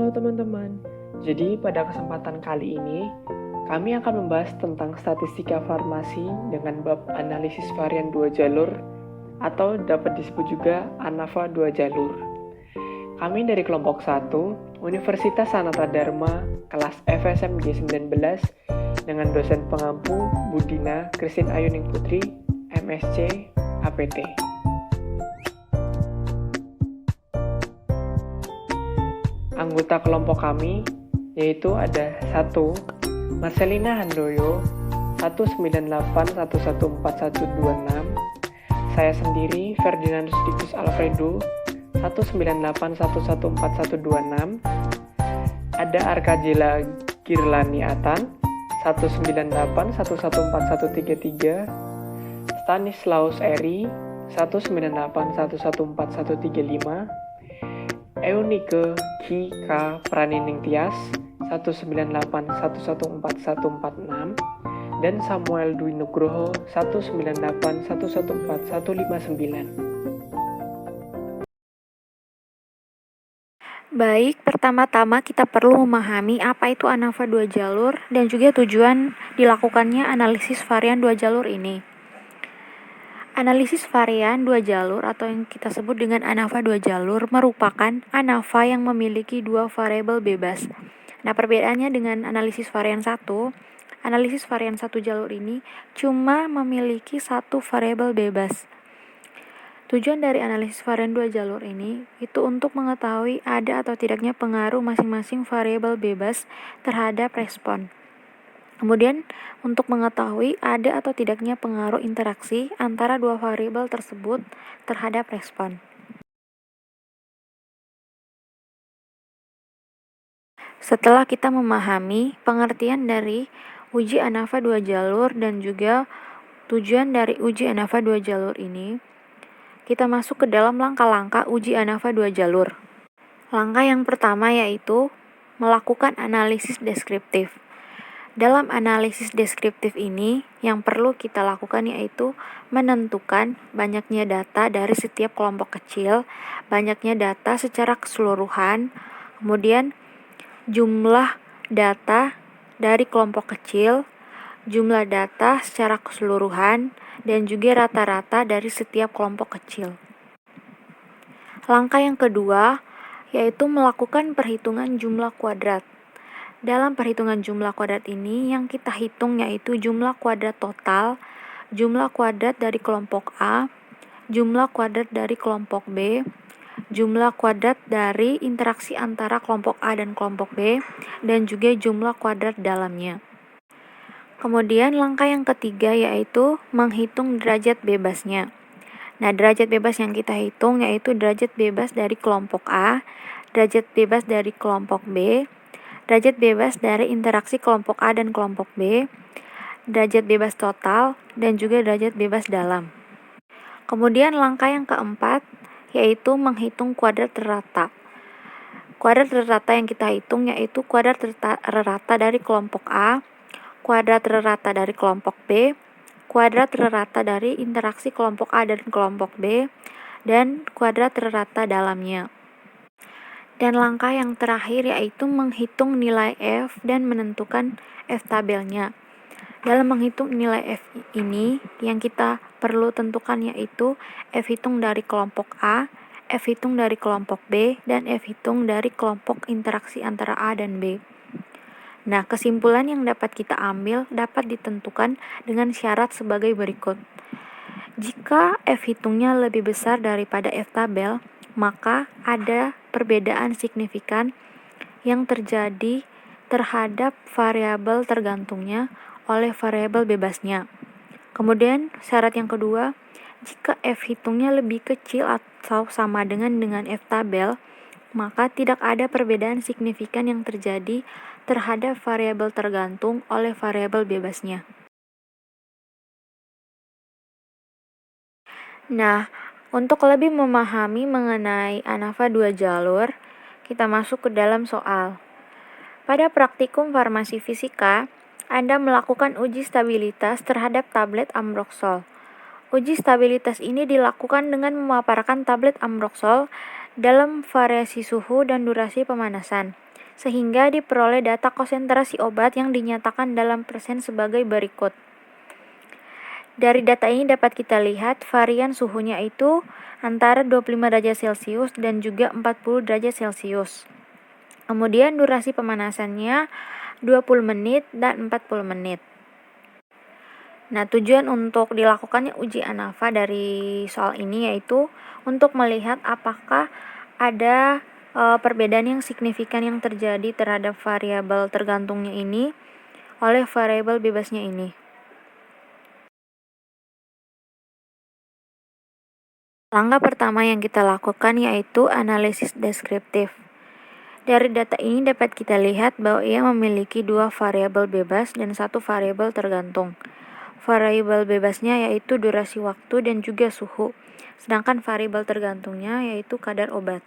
Halo teman-teman, jadi pada kesempatan kali ini kami akan membahas tentang statistika farmasi dengan bab analisis varian dua jalur atau dapat disebut juga ANAVA dua jalur. Kami dari kelompok 1, Universitas Sanata Dharma, kelas FSM G19 dengan dosen pengampu Budina Christine Ayuning Putri, MSc, APT. Anggota kelompok kami yaitu ada 1. Marcelina Handoyo 198114126. Saya sendiri Ferdinandus Digus Alfredo 198114126. Ada Arkajela Girlani Atan 198114133. Stanislaus Eri 198114135. Eunike Ki K Pranining Tias 198114146 dan Samuel Dwi Nugroho 198114159. Baik, pertama-tama kita perlu memahami apa itu ANAVA dua jalur dan juga tujuan dilakukannya analisis varian dua jalur ini. Analisis varian dua jalur atau yang kita sebut dengan ANAVA dua jalur merupakan ANAVA yang memiliki dua variabel bebas. Nah, perbedaannya dengan analisis varian satu jalur ini cuma memiliki satu variabel bebas. Tujuan dari analisis varian dua jalur ini itu untuk mengetahui ada atau tidaknya pengaruh masing-masing variabel bebas terhadap respon. Kemudian, untuk mengetahui ada atau tidaknya pengaruh interaksi antara dua variabel tersebut terhadap respon. Setelah kita memahami pengertian dari uji ANAVA dua jalur dan juga tujuan dari uji ANAVA dua jalur ini, kita masuk ke dalam langkah-langkah uji ANAVA dua jalur. Langkah yang pertama yaitu melakukan analisis deskriptif. Dalam analisis deskriptif ini, yang perlu kita lakukan yaitu menentukan banyaknya data dari setiap kelompok kecil, banyaknya data secara keseluruhan, kemudian jumlah data dari kelompok kecil, jumlah data secara keseluruhan, dan juga rata-rata dari setiap kelompok kecil. Langkah yang kedua yaitu melakukan perhitungan jumlah kuadrat. Dalam perhitungan jumlah kuadrat ini yang kita hitung yaitu jumlah kuadrat total, jumlah kuadrat dari kelompok A, jumlah kuadrat dari kelompok B, jumlah kuadrat dari interaksi antara kelompok A dan kelompok B, dan juga jumlah kuadrat dalamnya. Kemudian langkah yang ketiga yaitu menghitung derajat bebasnya. Nah, derajat bebas yang kita hitung yaitu derajat bebas dari kelompok A, derajat bebas dari kelompok B, derajat bebas dari interaksi kelompok A dan kelompok B, derajat bebas total, dan juga derajat bebas dalam. Kemudian langkah yang keempat yaitu menghitung kuadrat rata. Kuadrat rata yang kita hitung yaitu kuadrat rata dari kelompok A, kuadrat rata dari kelompok B, kuadrat rata dari interaksi kelompok A dan kelompok B, dan kuadrat rata dalamnya. Dan langkah yang terakhir yaitu menghitung nilai F dan menentukan F tabelnya. Dalam menghitung nilai F ini, yang kita perlu tentukan yaitu F hitung dari kelompok A, F hitung dari kelompok B, dan F hitung dari kelompok interaksi antara A dan B. Nah, kesimpulan yang dapat kita ambil dapat ditentukan dengan syarat sebagai berikut. Jika F hitungnya lebih besar daripada F tabel, maka ada perbedaan signifikan yang terjadi terhadap variabel tergantungnya oleh variabel bebasnya. Kemudian syarat yang kedua, jika F hitungnya lebih kecil atau sama dengan F tabel, maka tidak ada perbedaan signifikan yang terjadi terhadap variabel tergantung oleh variabel bebasnya. Nah, untuk lebih memahami mengenai ANAVA dua jalur, kita masuk ke dalam soal. Pada praktikum farmasi fisika, Anda melakukan uji stabilitas terhadap tablet Ambroxol. Uji stabilitas ini dilakukan dengan memaparkan tablet Ambroxol dalam variasi suhu dan durasi pemanasan. sehingga diperoleh data konsentrasi obat yang dinyatakan dalam persen sebagai berikut. Dari data ini dapat kita lihat varian suhunya itu antara 25 derajat Celcius dan juga 40 derajat Celcius. Kemudian durasi pemanasannya 20 menit dan 40 menit. Nah, tujuan untuk dilakukannya uji ANAFA dari soal ini yaitu untuk melihat apakah ada perbedaan yang signifikan yang terjadi terhadap variabel tergantungnya ini oleh variabel bebasnya ini. Langkah pertama yang kita lakukan yaitu analisis deskriptif. Dari data ini dapat kita lihat bahwa ia memiliki 2 variabel bebas dan 1 variabel tergantung. Variabel bebasnya yaitu durasi waktu dan juga suhu, sedangkan variabel tergantungnya yaitu kadar obat.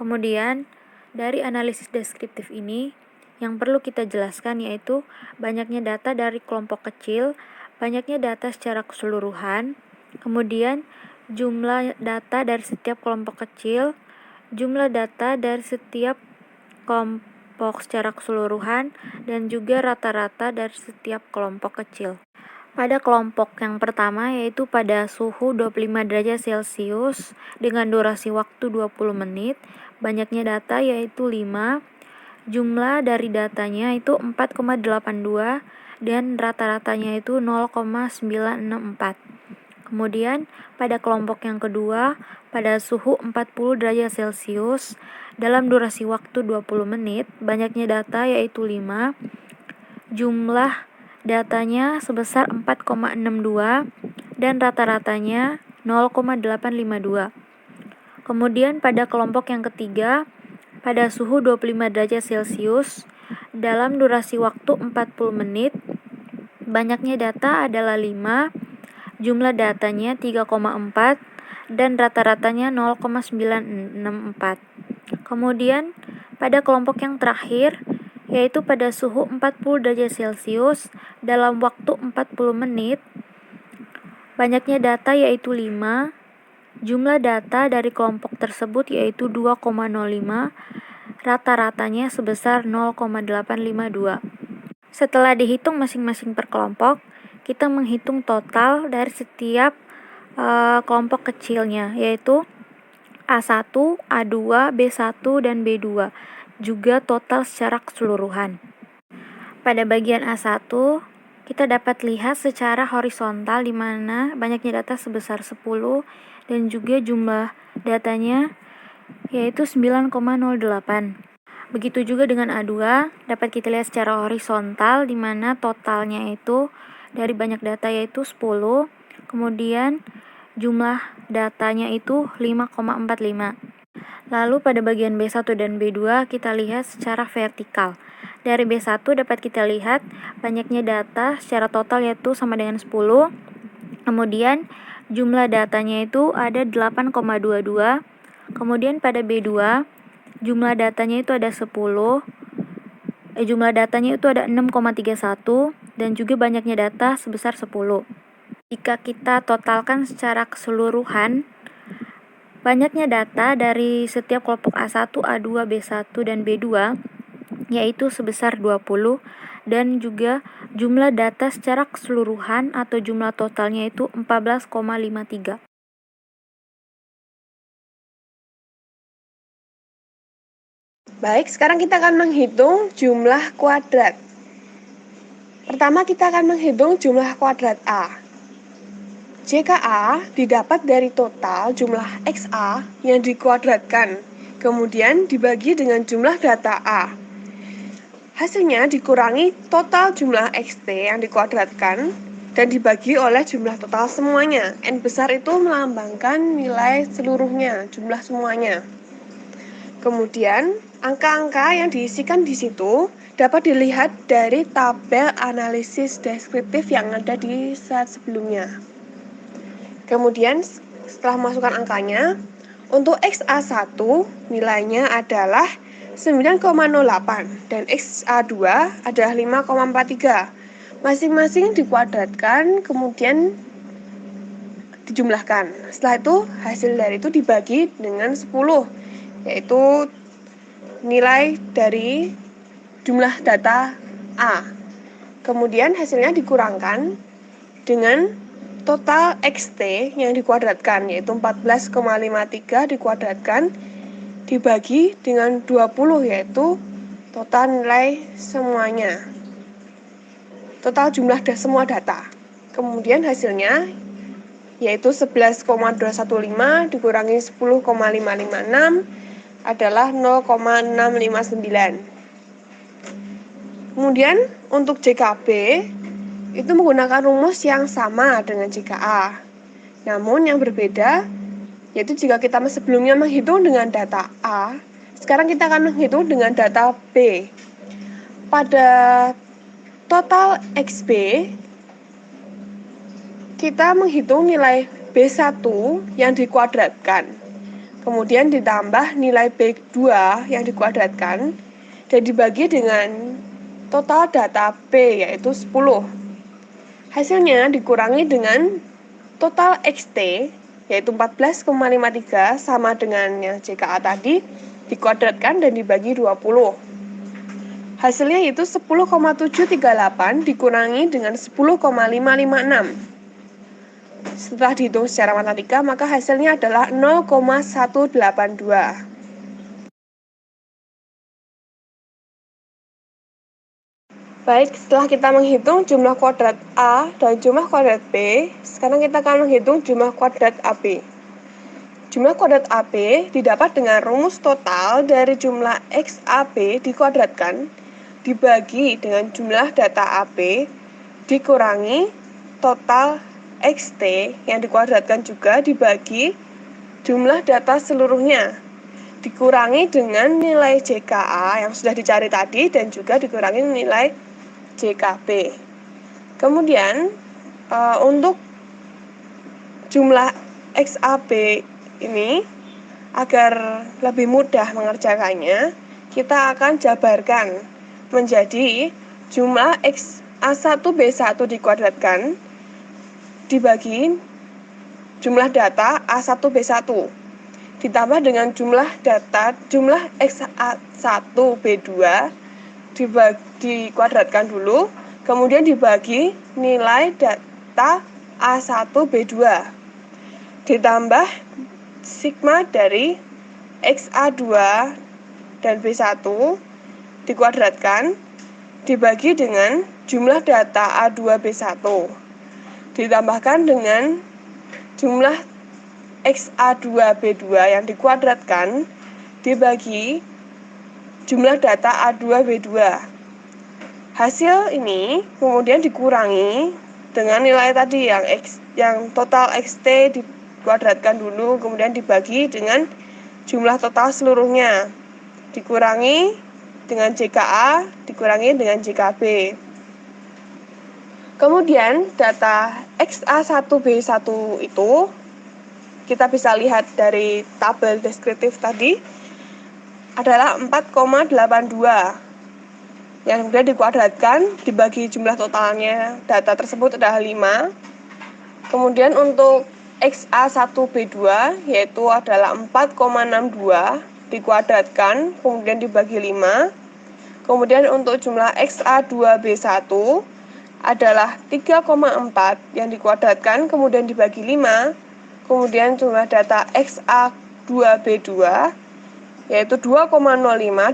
Kemudian, dari analisis deskriptif ini, yang perlu kita jelaskan yaitu banyaknya data dari kelompok kecil, banyaknya data secara keseluruhan, kemudian jumlah data dari setiap kelompok kecil, jumlah data dari setiap kelompok secara keseluruhan, dan juga rata-rata dari setiap kelompok kecil. Pada kelompok yang pertama yaitu pada suhu 25 derajat Celcius dengan durasi waktu 20 menit, banyaknya data yaitu 5, jumlah dari datanya itu 4,82 dan rata-ratanya itu 0,964. Kemudian pada kelompok yang kedua, pada suhu 40 derajat Celcius dalam durasi waktu 20 menit, banyaknya data yaitu 5, jumlah datanya sebesar 4,62 dan rata-ratanya 0,852. Kemudian pada kelompok yang ketiga, pada suhu 25 derajat Celcius dalam durasi waktu 40 menit, banyaknya data adalah 5, jumlah datanya 3,4 dan rata-ratanya 0,964. Kemudian pada kelompok yang terakhir yaitu pada suhu 40 derajat Celcius dalam waktu 40 menit, banyaknya data yaitu 5, jumlah data dari kelompok tersebut yaitu 2,05, rata-ratanya sebesar 0,852. Setelah dihitung masing-masing per kelompok, kita menghitung total dari setiap kelompok kecilnya, yaitu A1, A2, B1, dan B2, juga total secara keseluruhan. Pada bagian A1, kita dapat lihat secara horizontal di mana banyaknya data sebesar 10 dan juga jumlah datanya yaitu 9,08. Begitu juga dengan A2, dapat kita lihat secara horizontal di mana totalnya itu dari banyak data yaitu 10, kemudian jumlah datanya itu 5,45. Lalu pada bagian B1 dan B2 kita lihat secara vertikal. Dari B1 dapat kita lihat banyaknya data secara total yaitu sama dengan 10. Kemudian jumlah datanya itu ada 8,22. Kemudian pada B2 jumlah datanya itu ada 10. Jumlah datanya itu ada 6,31 dan juga banyaknya data sebesar 10. Jika kita totalkan secara keseluruhan, banyaknya data dari setiap kelompok A1, A2, B1, dan B2 yaitu sebesar 20 dan juga jumlah data secara keseluruhan atau jumlah totalnya itu 14,53. Baik, sekarang kita akan menghitung jumlah kuadrat. Pertama kita akan menghitung jumlah kuadrat A. Jika A didapat dari total jumlah XA yang dikuadratkan, kemudian dibagi dengan jumlah data A. Hasilnya dikurangi total jumlah XT yang dikuadratkan dan dibagi oleh jumlah total semuanya. N besar itu melambangkan nilai seluruhnya, jumlah semuanya. Kemudian, angka-angka yang diisikan di situ dapat dilihat dari tabel analisis deskriptif yang ada di slide sebelumnya. Kemudian, setelah masukkan angkanya, untuk XA1 nilainya adalah 9,08 dan XA2 adalah 5,43. Masing-masing dikuadratkan, kemudian dijumlahkan. Setelah itu, hasil dari itu dibagi dengan 10. Yaitu nilai dari jumlah data A. Kemudian hasilnya dikurangkan dengan total XT yang dikuadratkan, yaitu 14,53 dikuadratkan dibagi dengan 20, yaitu total nilai semuanya. Total jumlah semua data. Kemudian hasilnya yaitu 11,215 dikurangi 10,556 adalah 0,659. Kemudian untuk JKB itu menggunakan rumus yang sama dengan JKA. Namun yang berbeda yaitu jika kita sebelumnya menghitung dengan data A, sekarang kita akan menghitung dengan data B. Pada total XB, kita menghitung nilai B1 yang dikuadratkan. Kemudian ditambah nilai B2 yang dikuadratkan dan dibagi dengan total data B yaitu 10. Hasilnya dikurangi dengan total XT yaitu 14,53 sama dengan yang JKA tadi dikuadratkan dan dibagi 20. Hasilnya itu 10,738 dikurangi dengan 10,556. Setelah dihitung secara matematika, maka hasilnya adalah 0,182. Baik, setelah kita menghitung jumlah kuadrat A dan jumlah kuadrat B, sekarang kita akan menghitung jumlah kuadrat AB. Jumlah kuadrat AB didapat dengan rumus total dari jumlah XAB dikuadratkan dibagi dengan jumlah data AB dikurangi total XT yang dikuadratkan juga dibagi jumlah data seluruhnya dikurangi dengan nilai JKA yang sudah dicari tadi dan juga dikurangi nilai JKB. Kemudian untuk jumlah XAB ini agar lebih mudah mengerjakannya, kita akan jabarkan menjadi jumlah A1B1 dikuadratkan dibagi jumlah data A1B1 ditambah dengan jumlah XA1B2 dikuadratkan dulu, kemudian dibagi nilai data A1B2 ditambah sigma dari XA2 dan B1 dikuadratkan dibagi dengan jumlah data A2B1 ditambahkan dengan jumlah XA2B2 yang dikuadratkan dibagi jumlah data A2B2. Hasil ini kemudian dikurangi dengan nilai tadi yang total XT dikuadratkan dulu, kemudian dibagi dengan jumlah total seluruhnya, dikurangi dengan JKA, dikurangi dengan JKB. Kemudian data XA1B1 itu kita bisa lihat dari tabel deskriptif tadi adalah 4,82 yang kemudian dikuadratkan dibagi jumlah totalnya data tersebut adalah 5. Kemudian untuk XA1B2 yaitu adalah 4,62 dikuadratkan kemudian dibagi 5. Kemudian untuk jumlah XA2B1 adalah 3,4 yang dikuadratkan kemudian dibagi 5. Kemudian jumlah data XA2B2 yaitu 2,05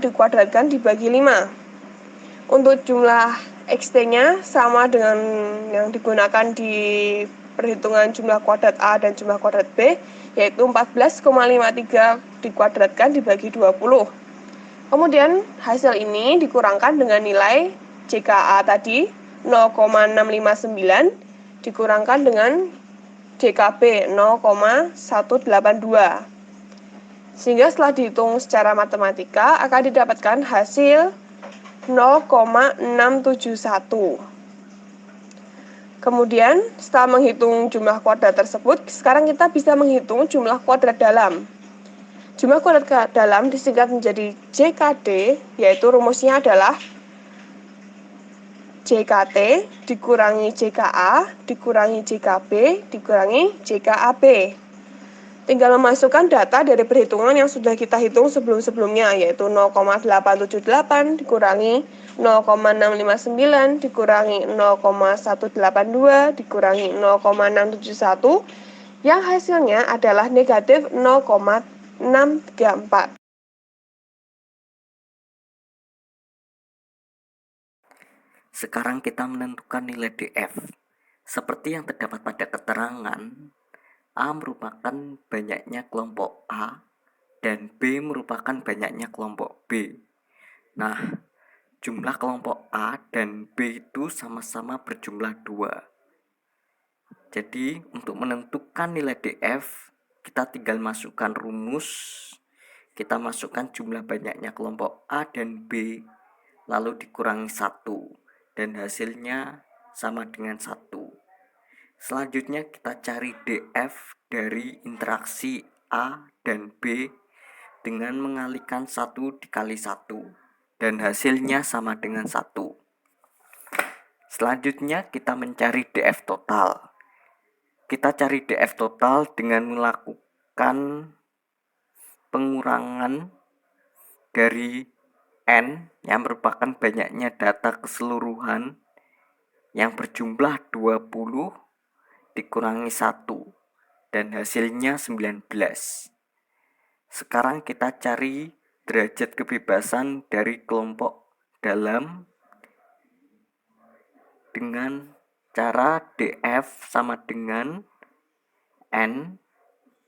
dikuadratkan dibagi 5. Untuk jumlah XT-nya sama dengan yang digunakan di perhitungan jumlah kuadrat A dan jumlah kuadrat B, yaitu 14,53 dikuadratkan dibagi 20. Kemudian hasil ini dikurangkan dengan nilai JKA tadi 0,659 dikurangkan dengan JKB 0,182. Sehingga setelah dihitung secara matematika akan didapatkan hasil 0,671. Kemudian setelah menghitung jumlah kuadrat tersebut, sekarang kita bisa menghitung jumlah kuadrat dalam. Jumlah kuadrat dalam disingkat menjadi JKD, yaitu rumusnya adalah JKT dikurangi JKA dikurangi JKB dikurangi JKAB. tinggal memasukkan data dari perhitungan yang sudah kita hitung sebelum-sebelumnya, yaitu 0,878 dikurangi 0,659 dikurangi 0,182 dikurangi 0,671, yang hasilnya adalah negatif 0,634. Sekarang kita menentukan nilai DF. Seperti yang terdapat pada keterangan, A merupakan banyaknya kelompok A dan B merupakan banyaknya kelompok B. Nah, jumlah kelompok A dan B itu sama-sama berjumlah 2. Jadi, untuk menentukan nilai DF, kita tinggal masukkan rumus. Kita masukkan jumlah banyaknya kelompok A dan B, lalu dikurangi 1. Dan hasilnya sama dengan 1. Selanjutnya kita cari DF dari interaksi A dan B dengan mengalihkan 1 dikali 1. Dan hasilnya sama dengan 1. Selanjutnya kita mencari DF total. Kita cari DF total dengan melakukan pengurangan dari N yang merupakan banyaknya data keseluruhan yang berjumlah 20 dikurangi 1 dan hasilnya 19. Sekarang kita cari derajat kebebasan dari kelompok dalam dengan cara DF sama dengan N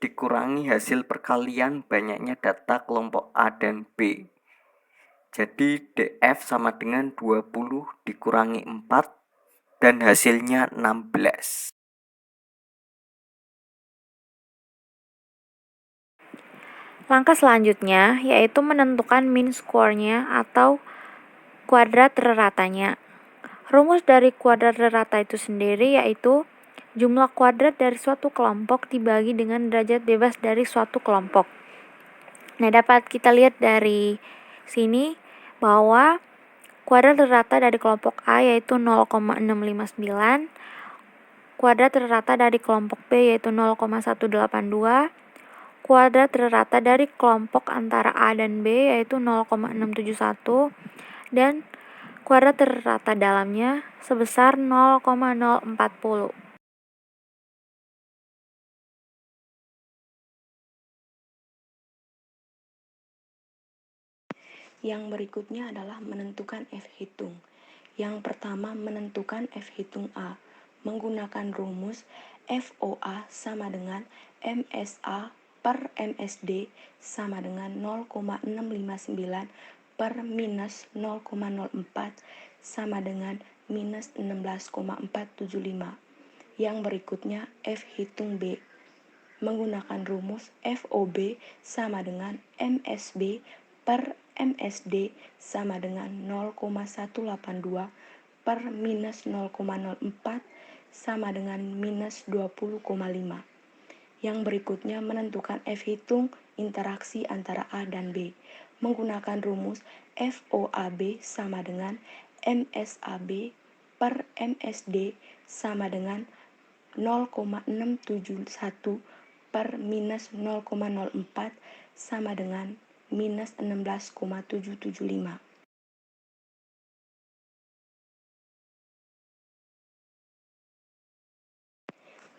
dikurangi hasil perkalian banyaknya data kelompok A dan B. Jadi DF sama dengan 20 dikurangi 4 dan hasilnya 16. Langkah selanjutnya yaitu menentukan mean score-nya atau kuadrat reratanya. Rumus dari kuadrat rata itu sendiri yaitu jumlah kuadrat dari suatu kelompok dibagi dengan derajat bebas dari suatu kelompok. Nah, dapat kita lihat dari sini bahwa kuadrat rata dari kelompok A yaitu 0,659, kuadrat rata dari kelompok B yaitu 0,182, kuadrat rata dari kelompok antara A dan B yaitu 0,671, dan kuadrat rata dalamnya sebesar 0,040. Yang berikutnya adalah menentukan F hitung. Yang pertama, menentukan F hitung A menggunakan rumus FOA sama dengan MSA per MSD sama dengan 0,659 per minus 0,04 sama dengan minus 16,475. Yang berikutnya F hitung B menggunakan rumus FOB sama dengan MSB per MSD sama dengan 0,182 per minus 0,04 sama dengan minus 20,5. Yang berikutnya menentukan F hitung interaksi antara A dan B menggunakan rumus FOAB sama dengan MSAB per MSD sama dengan 0,671 per minus 0,04 sama dengan minus 16,775.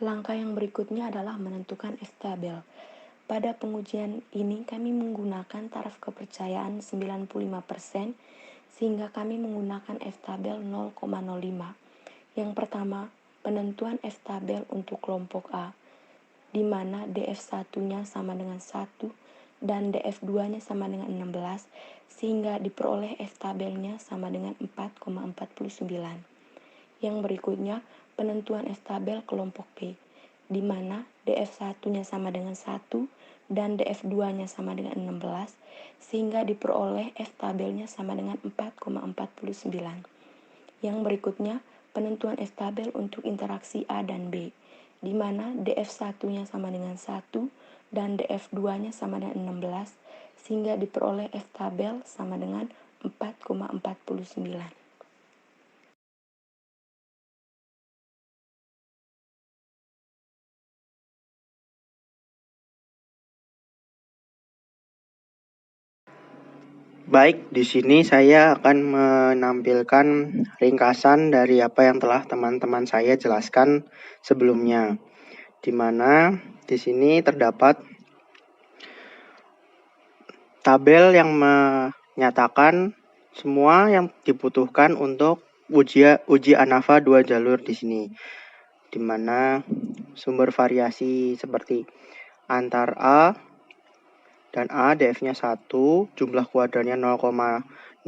Langkah yang berikutnya adalah menentukan F-tabel. Pada pengujian ini kami menggunakan taraf kepercayaan 95% sehingga kami menggunakan F-tabel 0,05. Yang pertama, penentuan F-tabel untuk kelompok A, di mana DF1-nya sama dengan 1 dan DF2-nya sama dengan 16, sehingga diperoleh F-tabelnya sama dengan 4,49. Yang berikutnya, penentuan F-tabel kelompok B, di mana DF1-nya sama dengan 1 dan DF2-nya sama dengan 16, sehingga diperoleh F-tabelnya sama dengan 4,49. Yang berikutnya, penentuan F-tabel untuk interaksi A dan B, di mana DF1-nya sama dengan 1 dan DF2-nya sama dengan 16, sehingga diperoleh F-tabel sama dengan 4,49. Baik, di sini saya akan menampilkan ringkasan dari apa yang telah teman-teman saya jelaskan sebelumnya, di mana di sini terdapat tabel yang menyatakan semua yang dibutuhkan untuk uji ANAFA 2 jalur di sini, di mana sumber variasi seperti antar A dan A DF-nya 1, jumlah kuadrannya 0,659,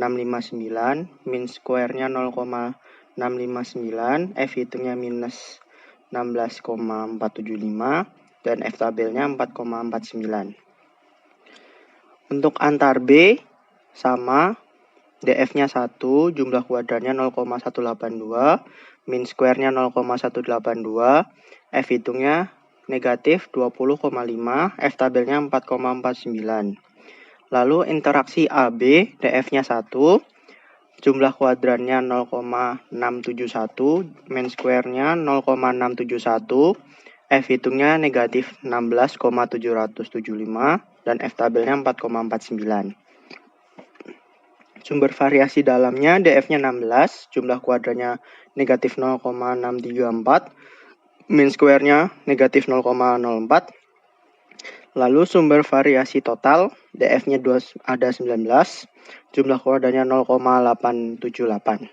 min square-nya 0,659, F hitungnya minus 16,475, dan F tabelnya 4,49. Untuk antar B sama, DF-nya 1, jumlah kuadrannya 0,182, min square-nya 0,182, F hitungnya negatif 20,5, F tabelnya 4,49. Lalu interaksi AB, DF-nya 1, jumlah kuadrannya 0,671, min square-nya 0,671, F hitungnya negatif 16,775, dan F tabelnya 4,49. Sumber variasi dalamnya DF-nya 16, jumlah kuadrannya negatif 0,634, min square-nya negatif 0,04. Lalu sumber variasi total DF-nya ada 19, jumlah kuadrannya 0,878.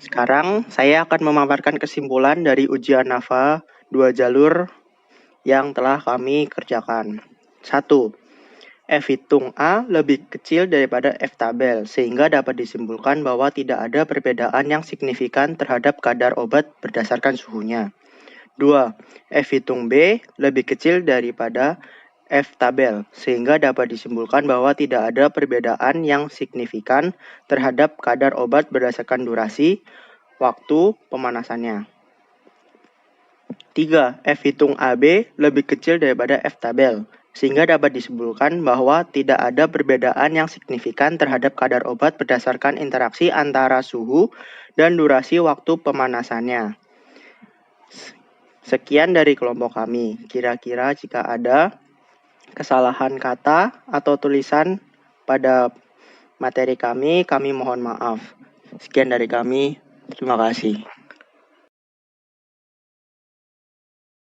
Sekarang saya akan memaparkan kesimpulan dari uji ANAFA 2 jalur yang telah kami kerjakan. 1. F hitung A lebih kecil daripada F tabel, sehingga dapat disimpulkan bahwa tidak ada perbedaan yang signifikan terhadap kadar obat berdasarkan suhunya. 2. F hitung B lebih kecil daripada F tabel, sehingga dapat disimpulkan bahwa tidak ada perbedaan yang signifikan terhadap kadar obat berdasarkan durasi waktu pemanasannya. 3. F hitung AB lebih kecil daripada F tabel, sehingga dapat disimpulkan bahwa tidak ada perbedaan yang signifikan terhadap kadar obat berdasarkan interaksi antara suhu dan durasi waktu pemanasannya. Sekian dari kelompok kami. Kira-kira jika ada kesalahan kata atau tulisan pada materi kami mohon maaf. Sekian dari kami. Terima kasih.